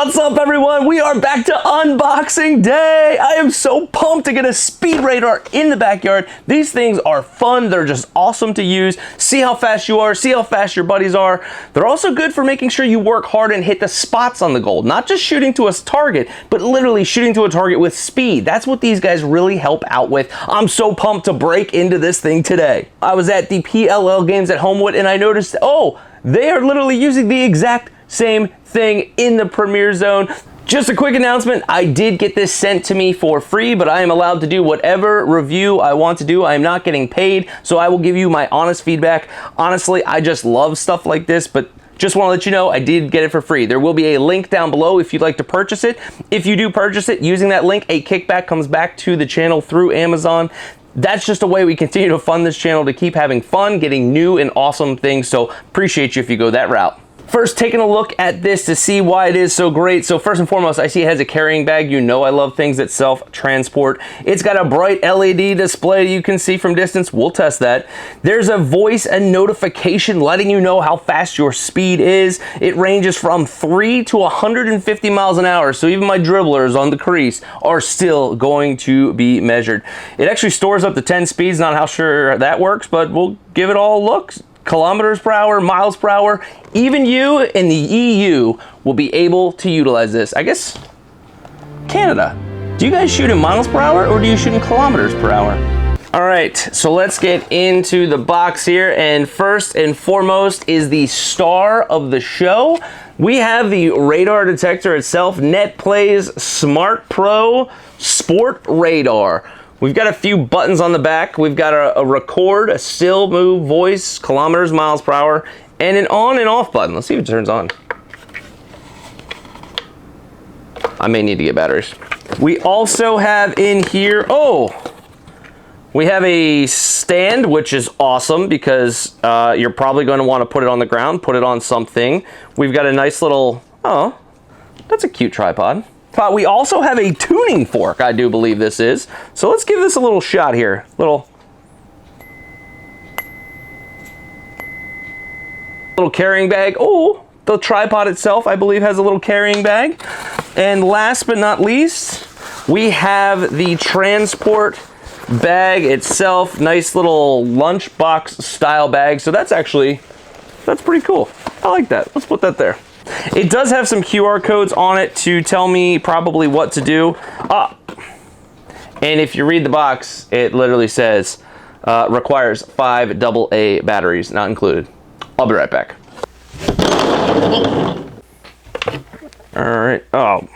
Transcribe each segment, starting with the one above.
What's up, everyone? We are back to unboxing day. I am so pumped to get a speed radar in the backyard. These things are fun. They're just awesome to use. See how fast you are, see how fast your buddies are. They're also good for making sure you work hard and hit the spots on the goal. Not just shooting to a target, but literally shooting to a target with speed. That's what these guys really help out with. I'm so pumped to break into this thing today. I was at the PLL games at Homewood and I noticed, oh, they are literally using the exact same thing in the Premier Zone. Just a quick announcement, I did get this sent to me for free, but I am allowed to do whatever review I want to do. I am not getting paid, so I will give you my honest feedback. Honestly, I just love stuff like this, but just want to let you know I did get it for free. There will be a link down below if you'd like to purchase it. If you do purchase it, using that link, a kickback comes back to the channel through Amazon. That's just a way we continue to fund this channel to keep having fun, getting new and awesome things, so appreciate you if you go that route. First, taking a look at this to see why it is so great. So first and foremost, I see it has a carrying bag. You know I love things that self-transport. It's got a bright LED display you can see from distance. We'll test that. There's a voice and notification letting you know how fast your speed is. It ranges from 3 to 150 miles an hour. So even my dribblers on the crease are still going to be measured. It actually stores up to 10 speeds. Not how sure that works, but we'll give it all a look. Kilometers per hour, miles per hour. Even you in the EU will be able to utilize this. I guess Canada. Do you guys shoot in miles per hour or do you shoot in kilometers per hour? All right, so let's get into the box here. And first and foremost is the star of the show. We have the radar detector itself, NetPlayz Smart Pro Sport Radar. We've got a few buttons on the back. We've got a record, a still, move, voice, kilometers, miles per hour, and an on and off button. Let's see if it turns on. I may need to get batteries. We also have in here, we have a stand, which is awesome because you're probably going to want to put it on the ground, put it on something. We've got a nice little, oh, that's a cute tripod. But we also have a tuning fork, I do believe this is. So let's give this a little shot here. Little carrying bag. Oh, the tripod itself, I believe, has a little carrying bag. And last but not least, we have the transport bag itself. Nice little lunchbox style bag. So that's pretty cool. I like that. Let's put that there. It does have some QR codes on it to tell me probably what to do. And if you read the box, it literally says requires 5 AA batteries, not included. I'll be right back. All right. Oh,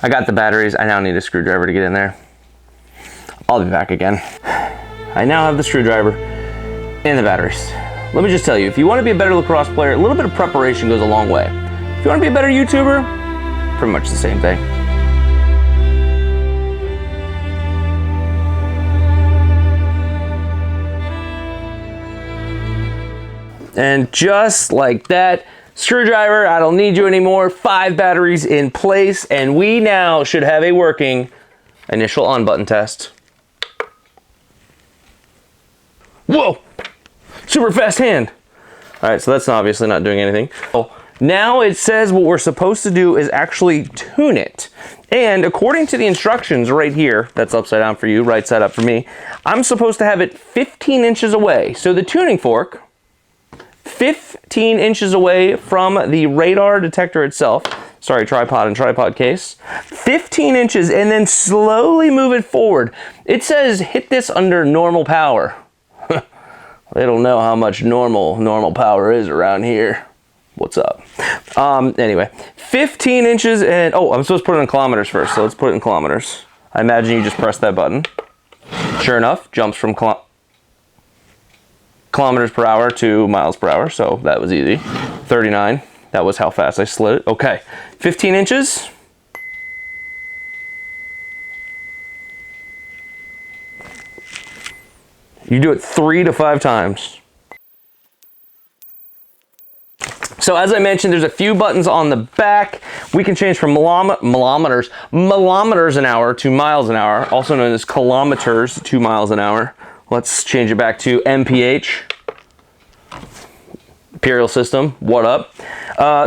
I got the batteries. I now need a screwdriver to get in there. I'll be back again. I now have the screwdriver and the batteries. Let me just tell you, if you want to be a better lacrosse player, a little bit of preparation goes a long way. If you want to be a better YouTuber, pretty much the same thing. And just like that, screwdriver, I don't need you anymore. 5 batteries in place, and we now should have a working initial on button test. Whoa! Super fast hand. All right, so that's obviously not doing anything. Oh, now it says what we're supposed to do is actually tune it. And according to the instructions right here, that's upside down for you, right side up for me, I'm supposed to have it 15 inches away. So the tuning fork, 15 inches away from the radar detector itself. Sorry, tripod and tripod case. 15 inches and then slowly move it forward. It says hit this under normal power. They don't know how much normal power is around here. What's up? Anyway, 15 inches and, oh, I'm supposed to put it in kilometers first, so let's put it in kilometers. I imagine you just press that button. Sure enough, jumps from kilometers per hour to miles per hour, so that was easy. 39, that was how fast I slid it. Okay, 15 inches. You do it 3 to 5 times. So as I mentioned, there's a few buttons on the back. We can change from millimeters an hour to miles an hour, also known as kilometers to miles an hour. Let's change it back to MPH. Imperial system, what up?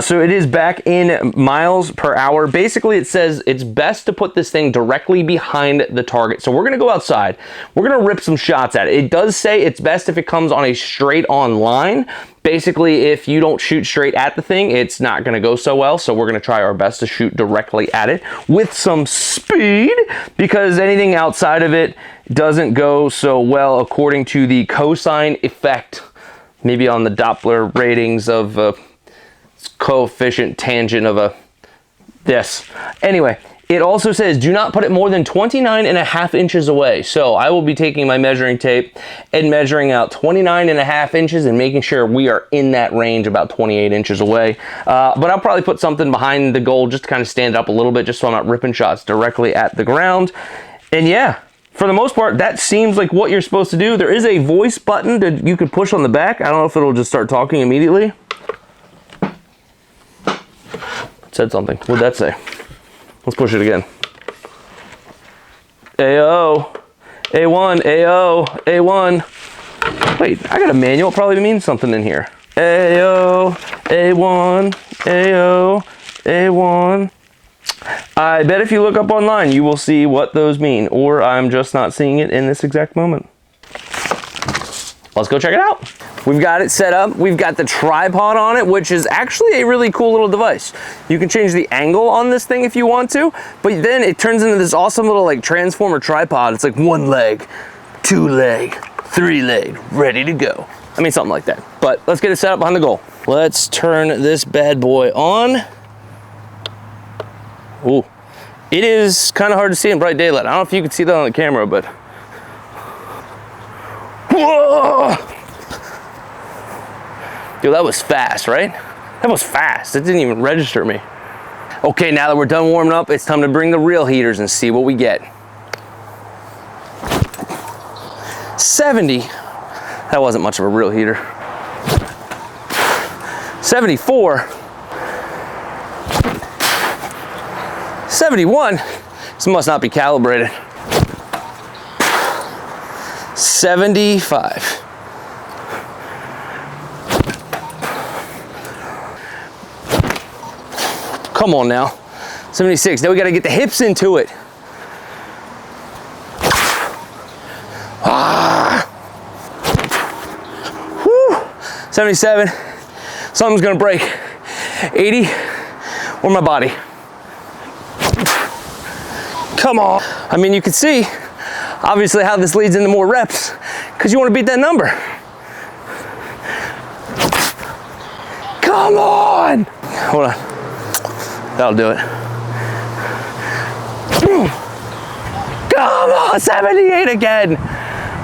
So it is back in miles per hour. Basically, it says it's best to put this thing directly behind the target. So we're gonna go outside. We're gonna rip some shots at it. It does say it's best if it comes on a straight on line. Basically, if you don't shoot straight at the thing, it's not gonna go so well. So we're gonna try our best to shoot directly at it with some speed, because anything outside of it doesn't go so well according to the cosine effect. Maybe on the Doppler ratings of coefficient tangent of this. Anyway, it also says do not put it more than 29.5 inches away. So I will be taking my measuring tape and measuring out 29.5 inches and making sure we are in that range, about 28 inches away. But I'll probably put something behind the goal just to kind of stand up a little bit, just so I'm not ripping shots directly at the ground. And yeah, for the most part, that seems like what you're supposed to do. There is a voice button that you can push on the back. I don't know if it'll just start talking immediately. It said something. What'd that say? Let's push it again. AO, A1, AO, A1. Wait, I got a manual. It probably means something in here. AO, A1, AO, A1. I bet if you look up online, you will see what those mean, or I'm just not seeing it in this exact moment. Let's go check it out. We've got it set up. We've got the tripod on it, which is actually a really cool little device. You can change the angle on this thing if you want to, but then it turns into this awesome little like transformer tripod. It's like 1 leg, 2 leg, 3 leg, ready to go. I mean, something like that. But let's get it set up behind the goal. Let's turn this bad boy on. Ooh, it is kind of hard to see in bright daylight. I don't know if you can see that on the camera, but whoa! Dude, that was fast, right? That was fast. It didn't even register me. Okay, now that we're done warming up, it's time to bring the real heaters and see what we get. 70. That wasn't much of a real heater. 74. 71, this must not be calibrated. 75. Come on now. 76, now we gotta get the hips into it. Ah. Whew. 77, something's gonna break. 80, or my body. Come on. I mean, you can see obviously how this leads into more reps, because you want to beat that number. Come on. Hold on. That'll do it. Come on, 78 again.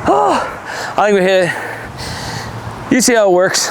Oh, I think we hit it. You see how it works.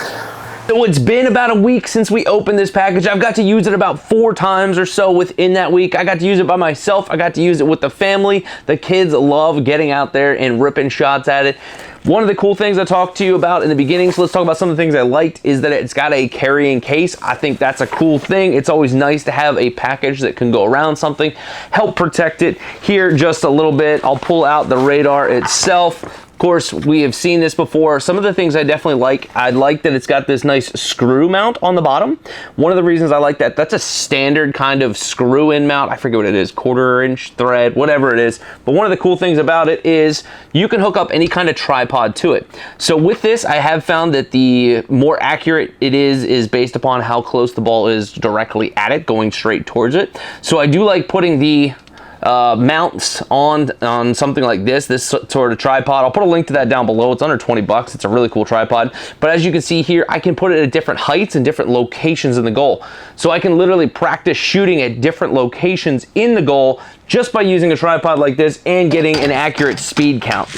So it's been about a week since we opened this package. I've got to use it about 4 times or so within that week. I got to use it by myself. I got to use it with the family. The kids love getting out there and ripping shots at it. One of the cool things I talked to you about in the beginning, so let's talk about some of the things I liked, is that it's got a carrying case. I think that's a cool thing. It's always nice to have a package that can go around something, help protect it. Here, just a little bit, I'll pull out the radar itself. Of course, we have seen this before. Some of the things I definitely like, I like that it's got this nice screw mount on the bottom. One of the reasons I like that, that's a standard kind of screw-in mount. I forget what it is, 1/4 inch thread, whatever it is. But one of the cool things about it is you can hook up any kind of tripod to it. So with this, I have found that the more accurate it is based upon how close the ball is directly at it, going straight towards it. So I do like putting the mounts on something like this sort of tripod. I'll put a link to that down below. It's under 20 bucks. It's a really cool tripod. But as you can see here, I can put it at different heights and different locations in the goal. So I can literally practice shooting at different locations in the goal just by using a tripod like this and getting an accurate speed count.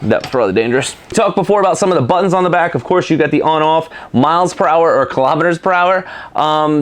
That was probably dangerous. Talked before about some of the buttons on the back. Of course, you got the on-off, miles per hour or kilometers per hour.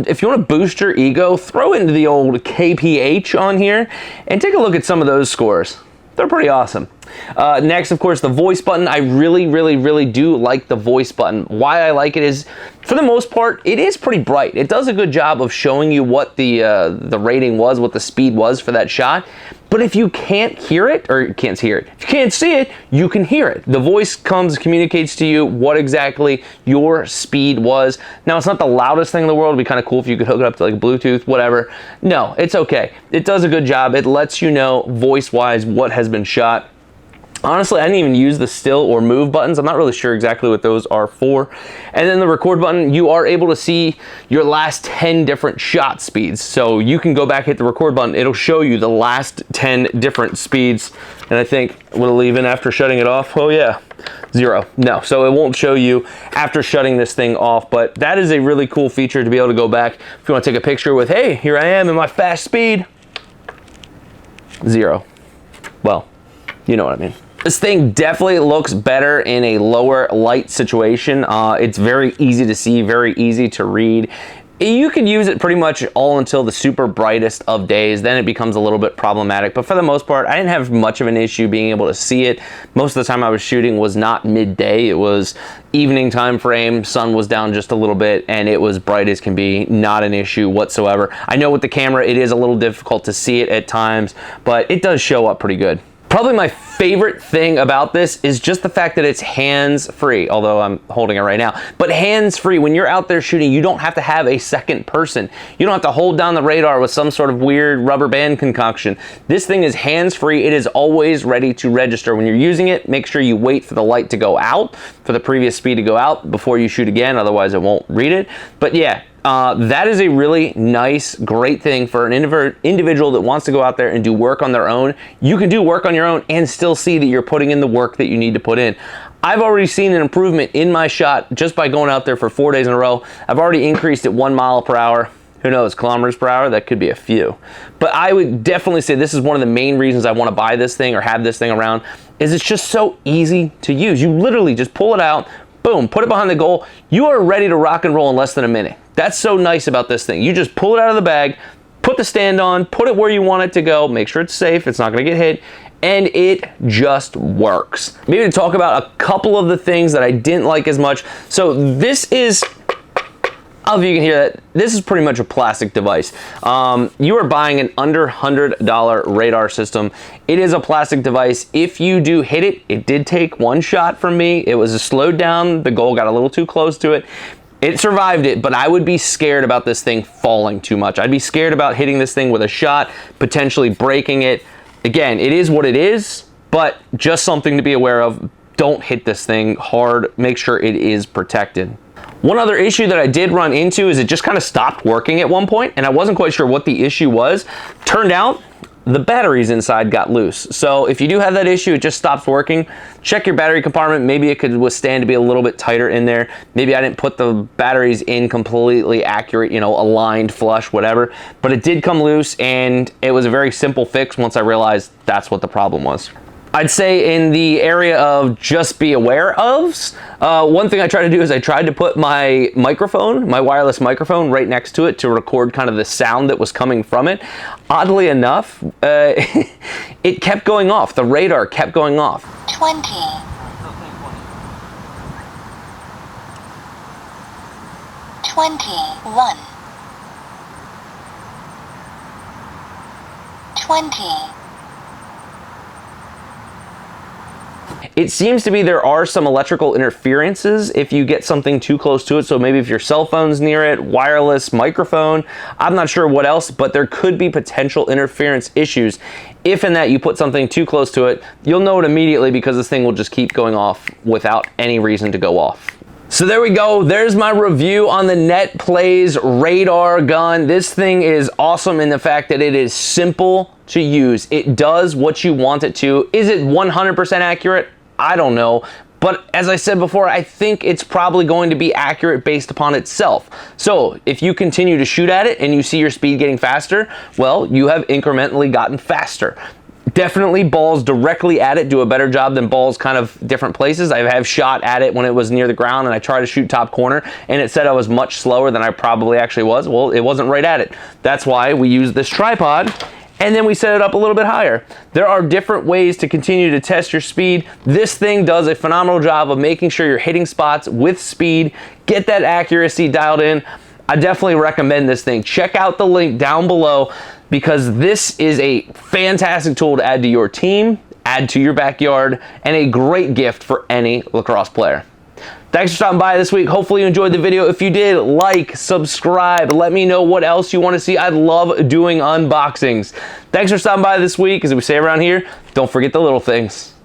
If you want to boost your ego, throw into the old KPH on here and take a look at some of those scores. They're pretty awesome. Next, of course, the voice button. I really do like the voice button. Why I like it is, for the most part, it is pretty bright. It does a good job of showing you what the rating was, what the speed was for that shot. But if you can't hear it, or can't hear it, if you can't see it, you can hear it. The voice communicates to you what exactly your speed was. Now, it's not the loudest thing in the world. It'd be kind of cool if you could hook it up to like Bluetooth, whatever. No, it's okay. It does a good job. It lets you know voice-wise what has been shot. Honestly, I didn't even use the still or move buttons. I'm not really sure exactly what those are for. And then the record button, you are able to see your last 10 different shot speeds. So you can go back, hit the record button. It'll show you the last 10 different speeds. And I think, will it leave in after shutting it off? Oh yeah, 0. No, so it won't show you after shutting this thing off. But that is a really cool feature to be able to go back. If you want to take a picture with, hey, here I am in my fast speed. 0. Well, you know what I mean. This thing definitely looks better in a lower light situation. It's very easy to see, very easy to read. You can use it pretty much all until the super brightest of days. Then it becomes a little bit problematic. But for the most part, I didn't have much of an issue being able to see it. Most of the time I was shooting was not midday. It was evening time frame. Sun was down just a little bit and it was bright as can be. Not an issue whatsoever. I know with the camera, it is a little difficult to see it at times, but it does show up pretty good. Probably my favorite thing about this is just the fact that it's hands-free, although I'm holding it right now. But hands-free, when you're out there shooting, you don't have to have a second person. You don't have to hold down the radar with some sort of weird rubber band concoction. This thing is hands-free. It is always ready to register. When you're using it, make sure you wait for the light to go out, for the previous speed to go out before you shoot again, otherwise it won't read it. But yeah, that is a really nice, great thing for an individual that wants to go out there and do work on their own. You can do work on your own and still see that you're putting in the work that you need to put in. I've already seen an improvement in my shot just by going out there for 4 days in a row. I've already increased it 1 mile per hour. Who knows, kilometers per hour? That could be a few. But I would definitely say this is one of the main reasons I want to buy this thing or have this thing around, is it's just so easy to use. You literally just pull it out, boom, put it behind the goal. You are ready to rock and roll in less than a minute. That's so nice about this thing. You just pull it out of the bag, put the stand on, put it where you want it to go, make sure it's safe, it's not gonna get hit, and it just works. Maybe to talk about a couple of the things that I didn't like as much. So this is, I don't know if you can hear that, this is pretty much a plastic device. You are buying an under $100 radar system. It is a plastic device. If you do hit it, it did take 1 shot from me. It was slowed down, the goal got a little too close to it. It survived it, but I would be scared about this thing falling too much. I'd be scared about hitting this thing with a shot, potentially breaking it. Again, it is what it is, but just something to be aware of. Don't hit this thing hard. Make sure it is protected. One other issue that I did run into is it just kind of stopped working at one point, and I wasn't quite sure what the issue was. Turned out, the batteries inside got loose. So if you do have that issue, it just stops working, check your battery compartment. Maybe it could withstand to be a little bit tighter in there. Maybe I didn't put the batteries in completely accurate, you know, aligned, flush, whatever. But it did come loose, and it was a very simple fix once I realized that's what the problem was. I'd say in the area of just be aware ofs, one thing I tried to do is I tried to put my microphone, my wireless microphone, right next to it to record kind of the sound that was coming from it. Oddly enough, it kept going off. The radar kept going off. 20. 21. 20. It seems to be there are some electrical interferences if you get something too close to it. So maybe if your cell phone's near it, wireless microphone, I'm not sure what else, but there could be potential interference issues. If in that you put something too close to it, you'll know it immediately because this thing will just keep going off without any reason to go off. So there we go. There's my review on the NetPlayz radar gun. This thing is awesome in the fact that it is simple to use. It does what you want it to. Is it 100% accurate? I don't know. But as I said before, I think it's probably going to be accurate based upon itself. So if you continue to shoot at it and you see your speed getting faster, well, you have incrementally gotten faster. Definitely balls directly at it do a better job than balls kind of different places. I have shot at it when it was near the ground and I tried to shoot top corner and it said I was much slower than I probably actually was. Well, it wasn't right at it. That's why we use this tripod and then we set it up a little bit higher. There are different ways to continue to test your speed. This thing does a phenomenal job of making sure you're hitting spots with speed, get that accuracy dialed in. I definitely recommend this thing. Check out the link down below because this is a fantastic tool to add to your team, add to your backyard, and a great gift for any lacrosse player. Thanks for stopping by this week. Hopefully you enjoyed the video. If you did, like, subscribe, let me know what else you want to see. I love doing unboxings. Thanks for stopping by this week. As we say around here, don't forget the little things.